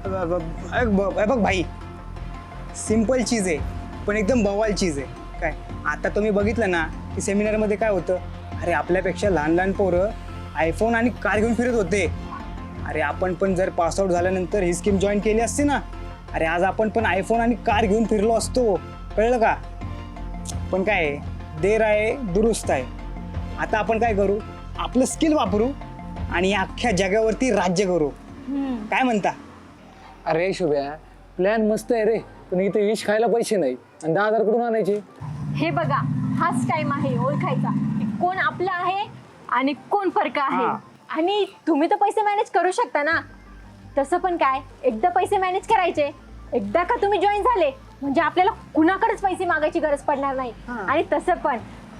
बघ भाई, सिंपल चीज आहे पण एकदम बवाल चीज आहे. काय आता तुम्ही बघितलं ना की सेमिनारमध्ये काय होतं, अरे आपल्यापेक्षा लहान लहान पोरं आयफोन आणि कार घेऊन फिरत होते. अरे आपण पण जर पासआउट झाल्यानंतर ही स्कीम जॉईन केली असती ना, अरे आज आपण पण आयफोन आणि कार घेऊन फिरलो असतो. कळलं का? पण काय आहे, देर आहे दुरुस्त आहे. आता आपण काय करू, आपलं स्किल वापरू आणि या अख्ख्या जगावरती राज्य करू. काय म्हणता? अरे शुभ्या, प्लॅन मस्त आहे रे, पण इथे विष खायला पैसे नाही आणि 10,000 कुठून आणायचे? हे बघा, हाच टाइम आहे ओळखायचा की कोण आपला आहे आणि कोण फरक आहे. आणि तुम्ही तर पैसे मॅनेज करू शकता ना. तसं पण काय, एकदा पैसे मॅनेज करायचे, एकदा का तुम्ही जॉईन झाले म्हणजे आपल्याला कुणाकडेच पैसे मागायची गरज पडणार नाही. आणि तसं पण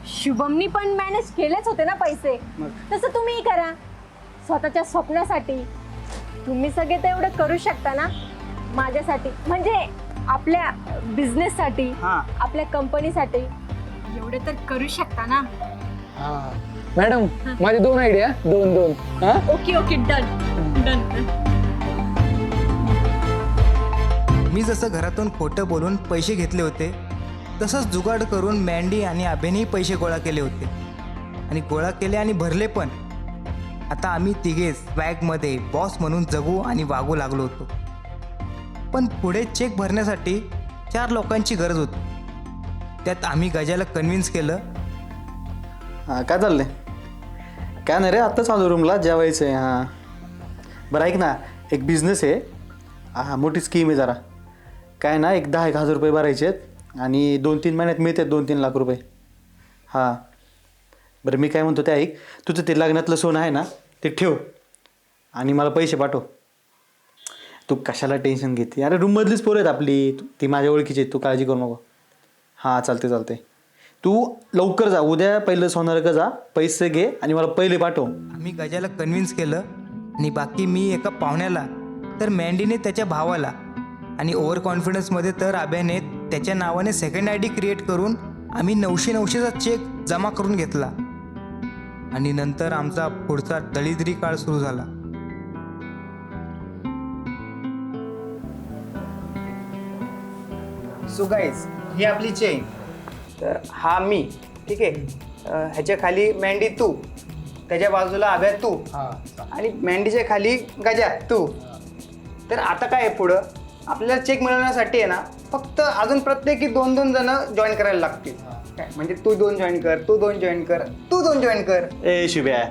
शुभमनी पण मॅनेज केलेच होते ना पैसे, तसं तुम्हीही करा स्वतःच्या स्वप्नासाठी. तुम्ही सगळे तर एवढं करू शकता ना माझ्यासाठी, म्हणजे आपल्या बिझनेससाठी, आपल्या कंपनीसाठी एवढे तर करू शकता ना. मॅडम, माझे 2 आयडिया, 2. Okay okay, done. मी जसं घरातून खोटं बोलून पैसे घेतले होते, तसंच जुगाड करून मँडी आणि अभेनेही पैसे गोळा केले होते आणि गोळा केले आणि भरले पण. आता आम्ही तिघेच बॅगमध्ये बॉस म्हणून जगू आणि वागू लागलो होतो. पण पुढे चेक भरण्यासाठी 4 लोकांची गरज होती. त्यात आम्ही गजाला कन्व्हिन्स केलं. हां, काय चाललंय? काय नाही रे, आत्ता चालू रूमला जेवायचं आहे. हां बरं, ऐक ना, एक बिझनेस आहे. हां, मोठी स्कीम आहे जरा. काय ना, एक 10,000 रुपये भरायचे आहेत आणि 2-3 महिन्यात मिळतात 2-3 लाख रुपये. हां बरं, मी काय म्हणतो ते ऐक, तुझं ते लग्नातलं सोनं आहे ना, ते ठेव आणि मला पैसे पाठव. तू कशाला टेन्शन घेते? अरे रूममधलीच पोरं आहेत आपली, ती माझ्या ओळखीची आहेत, तू काळजी करू नको. हां चालते. तू लवकर जा, उद्या पहिलं सोनारकडे जा, पैसे घे आणि मला पहिले पाठव. आम्ही गजाला कन्व्हिन्स केलं आणि बाकी मी एका पाहुण्याला, तर मँडीने त्याच्या भावाला आणि ओव्हर कॉन्फिडन्समध्ये तर आब्याने त्याच्या नावाने सेकंड आय डी क्रिएट करून आम्ही 900चा चेक जमा करून घेतला. आणि नंतर आमचा पुढचा दळिद्री काळ सुरू झाला. सो गाईज, ही आपली चेन. तर हा मी, ठीक आहे. ह्याच्या खाली मँडी तू, त्याच्या बाजूला आब्या तू आणि मँडीच्या खाली गजा तू. तर आता काय आहे, पुढं आपल्याला चेक मिळवण्यासाठी आहे ना, फक्त अजून प्रत्येकी 2-2 जण जॉईन करायला लागतील. काय म्हणजे तू 2 जॉईन कर, तू 2 जॉईन कर, तू 2 जॉईन कर. ए शुभ्या,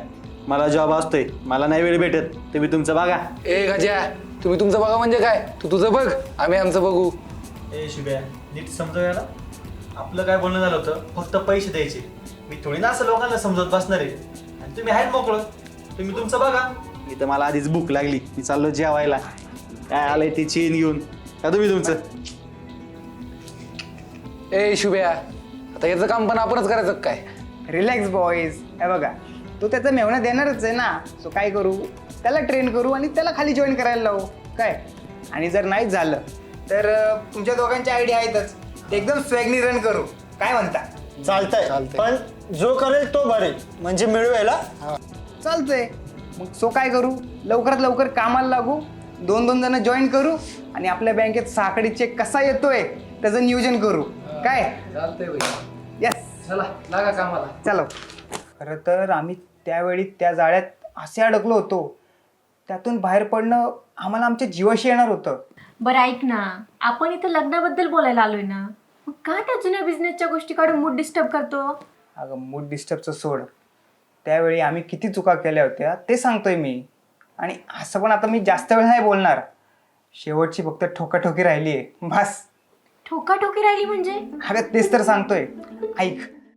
मला जॉब असतोय, मला नाही वेळ भेटत. तुम्ही तुमचं बघा. ए गजा, तुम्ही तुमचं बघा म्हणजे काय? तू तुझं बघ, आम्ही आमचं बघू. ए शुभ्या, नीट समजव याला. आपलं काय बोलणं झालं होतं, फक्त पैसे द्यायचे. मी थोडी ना असं लोकांना समजत बसणार आहे. आणि तुम्ही आहेत मोकळं, तुम्ही तुमचं बघा. इथं मला आधीच भूक लागली, मी चाललो जेवायला. काय आलंय ती चेन घेऊन का तुम्ही तुमचं? ए शुभ्या, आता याचं काम पण आपणच करायचं काय? Relax boys. हे बघा, तो त्याचं मेहनत देणारच आहे ना. सो काय करू, त्याला ट्रेन करू आणि त्याला खाली जॉईन करायला लावू. काय, आणि जर नाहीच झालं तर तुमच्या दोघांच्या आयडिया आहेतच, ते एकदम स्वॅगनी रन करू. काय म्हणता? चालतंय, पण जो करेल तो भरेल, म्हणजे मिळवायला. चालतंय मग. सो काय करू, लवकरात लवकर कामाला लागू, 2-2 जण जॉईन करू आणि आपल्या बँकेत 6 आकडी चेक कसा येतोय त्याचं नियोजन करू. काय? चालतंय भाई. येस, चला लागा कामाला. चलो. खरं तर आम्ही त्यावेळी त्या जाळ्यात असे अडकलो होतो, त्यातून बाहेर पडणं आम्हाला आमच्या जीवाशी येणार होतं. बरं ऐक ना, आपण इथं लग्नाबद्दल बोलायला आलोय ना, मग का त्या जुन्या बिझनेसच्या गोष्टी काढून मूड डिस्टर्ब करतो? अगं मूड डिस्टर्बचं सोड, त्यावेळी आम्ही किती चुका केल्या होत्या ते सांगतोय मी. आणि असं पण आता मी जास्त वेळ नाही बोलणार, शेवटची फक्त ठोकाठोकी राहिली आहे, बस. ठोकाठोकी राहिली म्हणजे? अगं तेच तर सांगतोय, ऐक.